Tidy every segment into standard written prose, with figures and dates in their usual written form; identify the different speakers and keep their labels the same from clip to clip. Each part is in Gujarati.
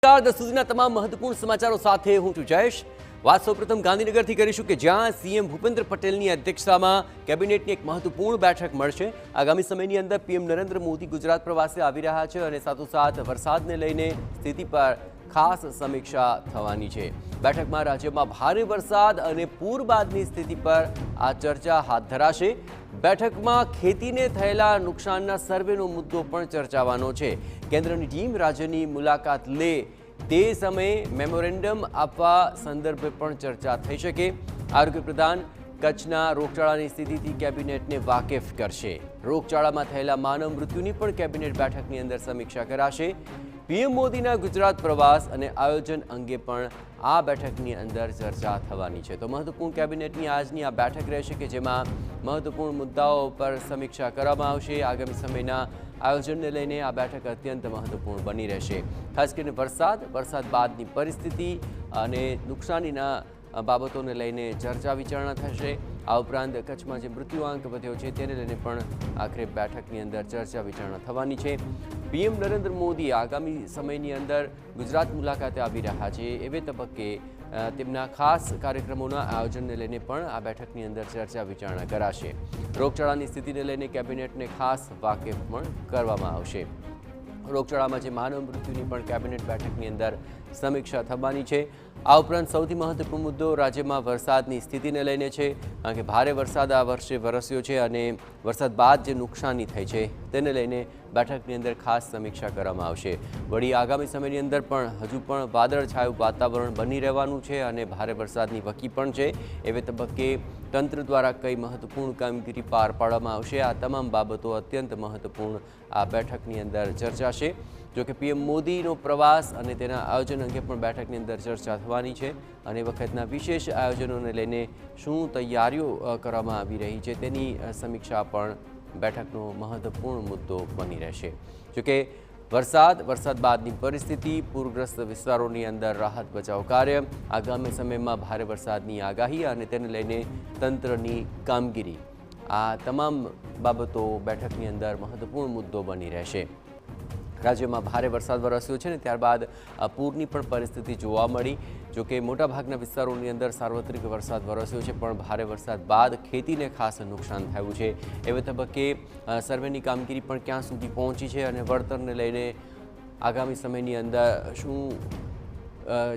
Speaker 1: 10 સુધીના તમામ મહત્વપૂર્ણ સમાચારો સાથે હું છું જયેશ। વાત સૌપ્રથમ ગાંધીનગરથી કરીશું કે જ્યાં સીએમ ભૂપેન્દ્ર પટેલની અધ્યક્ષતામાં કેબિનેટની એક મહત્વપૂર્ણ બેઠક મળશે। આગામી સમયની અંદર પીએમ નરેન્દ્ર મોદી ગુજરાત પ્રવાસે આવી રહ્યા છે અને સાથોસાથ વરસાદને લઈને સ્થિતિ પર ખાસ સમીક્ષા થવાની છે। બેઠકમાં રાજ્યમાં ભારે વરસાદ અને પૂર બાદની સ્થિતિ પર આ ચર્ચા હાથ ધરાશે। બેઠકમાં ખેતીને થયેલા નુકસાનના સર્વેનો મુદ્દો પણ ચર્ચાવાનો છે। કેન્દ્રની ટીમ રાજ્યની મુલાકાત લે તે સમયે મેમોરેન્ડમ આપવા સંદર્ભે પણ ચર્ચા થઈ શકે। આરોગ્ય પ્રધાન કચ્છના રોગચાળાની સ્થિતિથી કેબિનેટને વાકેફ કરશે। રોગચાળામાં થયેલા માનવ મૃત્યુની પણ કેબિનેટ બેઠકની અંદર સમીક્ષા કરાશે। પીએમ મોદીના ગુજરાત પ્રવાસ અને આયોજન અંગે પણ આ બેઠકની અંદર ચર્ચા થવાની છે। તો મહત્વપૂર્ણ કેબિનેટની આજની આ બેઠક રહેશે કે જેમાં મહત્વપૂર્ણ મુદ્દાઓ પર સમીક્ષા કરવામાં આવશે। આગામી સમયના આયોજનને લઈને આ બેઠક અત્યંત મહત્વપૂર્ણ બની રહેશે। ખાસ કરીને વરસાદ બાદની પરિસ્થિતિ અને નુકસાનીના બાબતોને લઈને ચર્ચા વિચારણા થશે। આ ઉપરાંત કચ્છમાં જે મૃત્યુઆંક વધ્યો છે તેને લઈને પણ આખરે બેઠકની અંદર ચર્ચા વિચારણા થવાની છે। પીએમ નરેન્દ્ર મોદી આગામી સમયની અંદર ગુજરાત મુલાકાતે આવી રહ્યા છે। એવે તબક્કે તેમના ખાસ કાર્યક્રમોના આયોજનને લઈને પણ આ બેઠકની અંદર ચર્ચા વિચારણા કરાશે। રોગચાળાની સ્થિતિને લઈને કેબિનેટને ખાસ વાકેફ પણ કરવામાં આવશે। રોગચાળામાં જે માનવ મૃત્યુની પણ કેબિનેટ બેઠકની અંદર સમીક્ષા થવાની છે। આ ઉપરાંત સૌથી મહત્વપૂર્ણ મુદ્દો રાજ્યમાં વરસાદની સ્થિતિને લઈને છે, કારણ કે ભારે વરસાદ આ વર્ષે વરસ્યો છે અને વરસાદ બાદ જે નુકસાની થઈ છે તેને લઈને બેઠકની અંદર ખાસ સમીક્ષા કરવામાં આવશે। વળી આગામી સમયની અંદર પણ હજુ પણ વાદળછાયું વાતાવરણ બની રહેવાનું છે અને ભારે વરસાદની વકી પણ છે। એવે તબક્કે તંત્ર દ્વારા કઈ મહત્વપૂર્ણ કામગીરી પાર પાડવામાં આવશે, આ તમામ બાબતો અત્યંત મહત્વપૂર્ણ આ બેઠકની અંદર ચર્ચાશે। જોકે પીએમ મોદીનો પ્રવાસ અને તેના આયોજન અંગે પણ બેઠકની અંદર ચર્ચા થવાની છે અને વખતના વિશેષ આયોજનોને લઈને શું તૈયારીઓ કરવામાં આવી રહી છે તેની સમીક્ષા પણ બેઠકનો મહત્વપૂર્ણ મુદ્દો બની રહેશે। જોકે વરસાદ બાદની પરિસ્થિતિ, પૂરગ્રસ્ત વિસ્તારોની અંદર રાહત બચાવ કાર્ય, આગામી સમયમાં ભારે વરસાદની આગાહી અને તેને લઈને તંત્રની કામગીરી, આ તમામ બાબતો બેઠકની અંદર મહત્વપૂર્ણ મુદ્દો બની રહેશે। રાજ્યમાં ભારે વરસાદ વરસ્યો છે ને ત્યારબાદ પૂરની પણ પરિસ્થિતિ જોવા મળી। જોકે મોટાભાગના વિસ્તારોની અંદર સાર્વત્રિક વરસાદ વરસ્યો છે પણ ભારે વરસાદ બાદ ખેતીને ખાસ નુકસાન થયું છે। એવે તબક્કે સર્વેની કામગીરી પણ ક્યાં સુધી પહોંચી છે અને વળતરને લઈને આગામી સમયની અંદર શું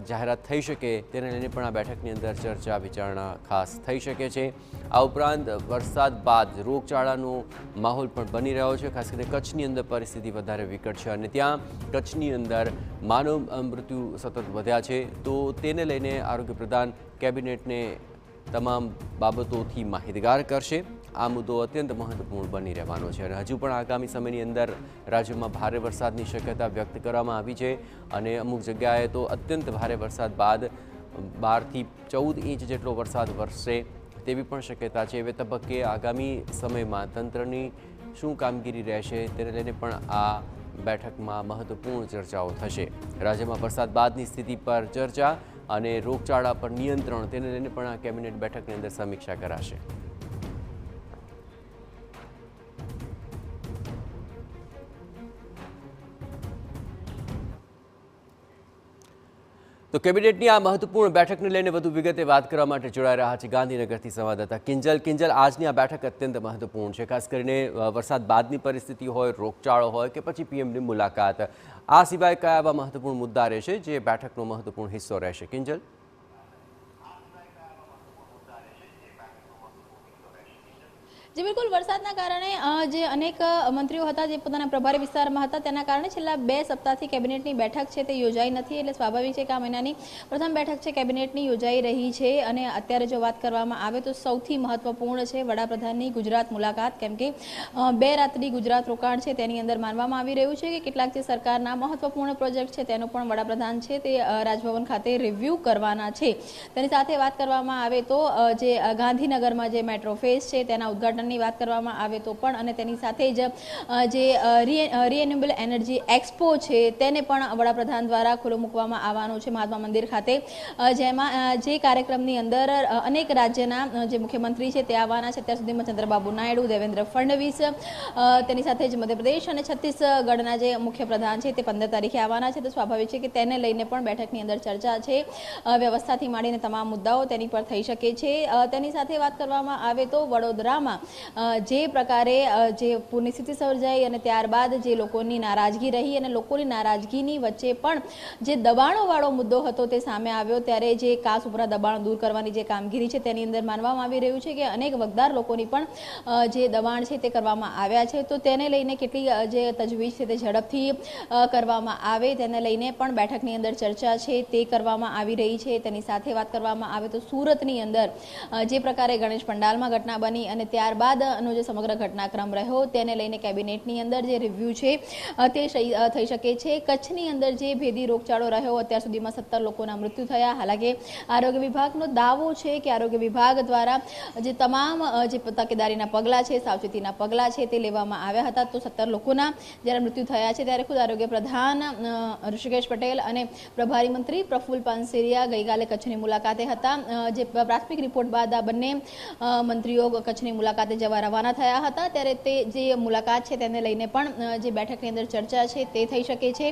Speaker 1: જાહેરાત થઈ શકે તેને લઈને પણ આ બેઠકની અંદર ચર્ચા વિચારણા ખાસ થઈ શકે છે। આ ઉપરાંત વરસાદ બાદ રોગચાળાનો માહોલ પણ બની રહ્યો છે। ખાસ કરીને કચ્છની અંદર પરિસ્થિતિ વધારે વિકટ છે અને ત્યાં કચ્છની અંદર માનવ મૃત્યુ સતત વધ્યા છે। તો તેને લઈને આરોગ્ય પ્રધાન કેબિનેટને તમામ બાબતોથી માહિતગાર કરશે। આ મુદ્દો અત્યંત મહત્વપૂર્ણ બની રહેવાનો છે અને હજુ પણ આગામી સમયની અંદર રાજ્યમાં ભારે વરસાદની શક્યતા વ્યક્ત કરવામાં આવી છે અને અમુક જગ્યાએ તો અત્યંત ભારે વરસાદ બાદ 12 થી 14 ઇંચ જેટલો વરસાદ વરસશે તેવી પણ શક્યતા છે। એવે તબક્કે આગામી સમયમાં તંત્રની શું કામગીરી રહેશે તેને લઈને પણ આ બેઠકમાં મહત્વપૂર્ણ ચર્ચાઓ થશે। રાજ્યમાં વરસાદ બાદની સ્થિતિ પર ચર્ચા અને રોગચાળા પર નિયંત્રણ તેને લઈને પણ આ કેબિનેટ બેઠકની અંદર સમીક્ષા કરાશે। તો કેબિનેટની આ મહત્વપૂર્ણ બેઠકને લઈને વધુ વિગતે વાત કરવા માટે જોડાઈ રહ્યા છે ગાંધીનગરથી સંવાદદાતા કિંજલ। આજની આ બેઠક અત્યંત મહત્વપૂર્ણ છે, ખાસ કરીને વરસાદ બાદની પરિસ્થિતિ હોય, રોગચાળો હોય કે પછી પીએમની મુલાકાત, આ સિવાય કયા આવા મહત્વપૂર્ણ મુદ્દા રહેશે જે બેઠકનો મહત્વપૂર્ણ હિસ્સો રહેશે? કિંજલ,
Speaker 2: જે બિલકુલ વરસાદના કારણે જે અનેક મંત્રીઓ હતા જે પોતાના પ્રભારી વિસ્તારમાં હતા તેના કારણે છેલ્લા 2 સપ્તાહથી કેબિનેટની બેઠક છે તે યોજાઈ નથી। એટલે સ્વાભાવિક છે કે આ મહિનાની પ્રથમ બેઠક છે કેબિનેટની યોજાઈ રહી છે અને અત્યારે જો વાત કરવામાં આવે તો સૌથી મહત્વપૂર્ણ છે વડાપ્રધાનની ગુજરાત મુલાકાત, કેમ કે 2 રાત્રિ ગુજરાત રોકાણ છે તેની અંદર માનવામાં આવી રહ્યું છે કે કેટલાક જે સરકારના મહત્વપૂર્ણ પ્રોજેક્ટ છે તેનો પણ વડાપ્રધાન છે તે રાજભવન ખાતે રિવ્યૂ કરવાના છે। તેની સાથે વાત કરવામાં આવે તો જે ગાંધીનગરમાં જે મેટ્રો ફેઝ છે તેના ઉદ્ઘાટન ઉદ્ઘાટનની વાત કરવામાં આવે તો પણ અને તેની સાથે જ જે રિન્યુએબલ એનર્જી એક્સપો છે તેને પણ વડાપ્રધાન દ્વારા ખુલ્લો મૂકવામાં આવવાનો છે મહાત્મા મંદિર ખાતે, જેમાં જે કાર્યક્રમની અંદર અનેક રાજ્યના જે મુખ્યમંત્રી છે તે આવવાના છે. અત્યાર સુધીમાં ચંદ્રબાબુ નાયડુ, દેવેન્દ્ર ફડણવીસ, તેની સાથે જ મધ્યપ્રદેશ અને છત્તીસગઢના જે મુખ્યપ્રધાન છે તે 15 તારીખે આવવાના છે. તો સ્વાભાવિક છે કે તેને લઈને પણ બેઠકની અંદર ચર્ચા છે. વ્યવસ્થાથી માંડીને તમામ મુદ્દાઓ તેની પર થઈ શકે છે. તેની સાથે વાત કરવામાં આવે તો વડોદરામાં જે પ્રકારે જે પૂરની સ્થિતિ સર્જાઈ અને ત્યારબાદ જે લોકોની નારાજગી રહી અને લોકોની નારાજગીની વચ્ચે પણ જે દબાણોવાળો મુદ્દો હતો તે સામે આવ્યો, ત્યારે જે કાસ ઉપરા દબાણ દૂર કરવાની જે કામગીરી છે તેની અંદર માનવામાં આવી રહ્યું છે કે અનેક વગદાર લોકોની પણ જે દબાણ છે તે કરવામાં આવ્યા છે. તો તેને લઈને કેટલી જે તજવીજ છે તે ઝડપથી કરવામાં આવે તેને લઈને પણ બેઠકની અંદર ચર્ચા છે તે કરવામાં આવી રહી છે. તેની સાથે વાત કરવામાં આવે તો સુરતની અંદર જે પ્રકારે ગણેશ પંડાલમાં ઘટના બની અને ત્યારબાદનો જે સમગ્ર ઘટનાક્રમ રહ્યો તેને લઈને કેબિનેટની અંદર જે રિવ્યૂ છે તે થઈ શકે છે. કચ્છની અંદર જે ભેદી રોગચાળો રહ્યો, અત્યાર સુધીમાં 17 લોકોના મૃત્યુ થયા. હાલાકી આરોગ્ય વિભાગનો દાવો છે કે આરોગ્ય વિભાગ દ્વારા જે તમામ જે તકેદારીના પગલાં છે, સાવચેતીના પગલાં છે તે લેવામાં આવ્યા હતા. તો 17 લોકોના જ્યારે મૃત્યુ થયા છે ત્યારે ખુદ આરોગ્ય પ્રધાન ઋષિકેશ પટેલ અને પ્રભારી મંત્રી પ્રફુલ્લ પાનસેરિયા ગઈકાલે કચ્છની મુલાકાતે હતા. જે પ્રાથમિક રિપોર્ટ બાદ આ બંને મંત્રીઓ કચ્છની મુલાકાતે જવા રવાના થયા હતા. ત્યારે તે જે મુલાકાત છે તેને લઈને પણ જે બેઠકની અંદર ચર્ચા છે તે થઈ શકે છે.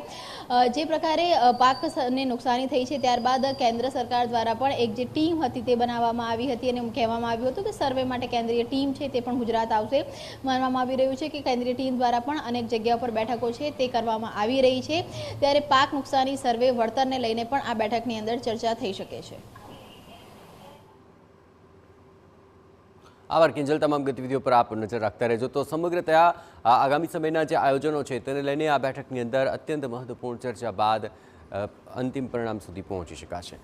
Speaker 2: જે પ્રકારે પાકને નુકસાની થઈ છે ત્યારબાદ કેન્દ્ર સરકાર દ્વારા પણ એક જે ટીમ હતી તે બનાવવામાં આવી હતી અને કહેવામાં આવ્યું હતું કે સર્વે માટે કેન્દ્રીય ટીમ છે તે પણ ગુજરાત આવશે. માનવામાં આવી રહ્યું છે કે કેન્દ્રીય ટીમ દ્વારા પણ અનેક જગ્યાઓ પર બેઠકો છે તે કરવામાં આવી રહી છે. ત્યારે પાક નુકસાની સર્વે વળતરને લઈને પણ આ બેઠકની અંદર ચર્ચા થઈ શકે છે.
Speaker 1: આભાર કિંજલ, તમામ ગતિવિધિઓ પર આપ નજર રાખતા રહેજો. તો સમગ્રતયા આગામી સમયના જે આયોજનો છે તેને લઈને આ બેઠકની અંદર અત્યંત મહત્વપૂર્ણ ચર્ચા બાદ અંતિમ પરિણામ સુધી પહોંચી શકાશે.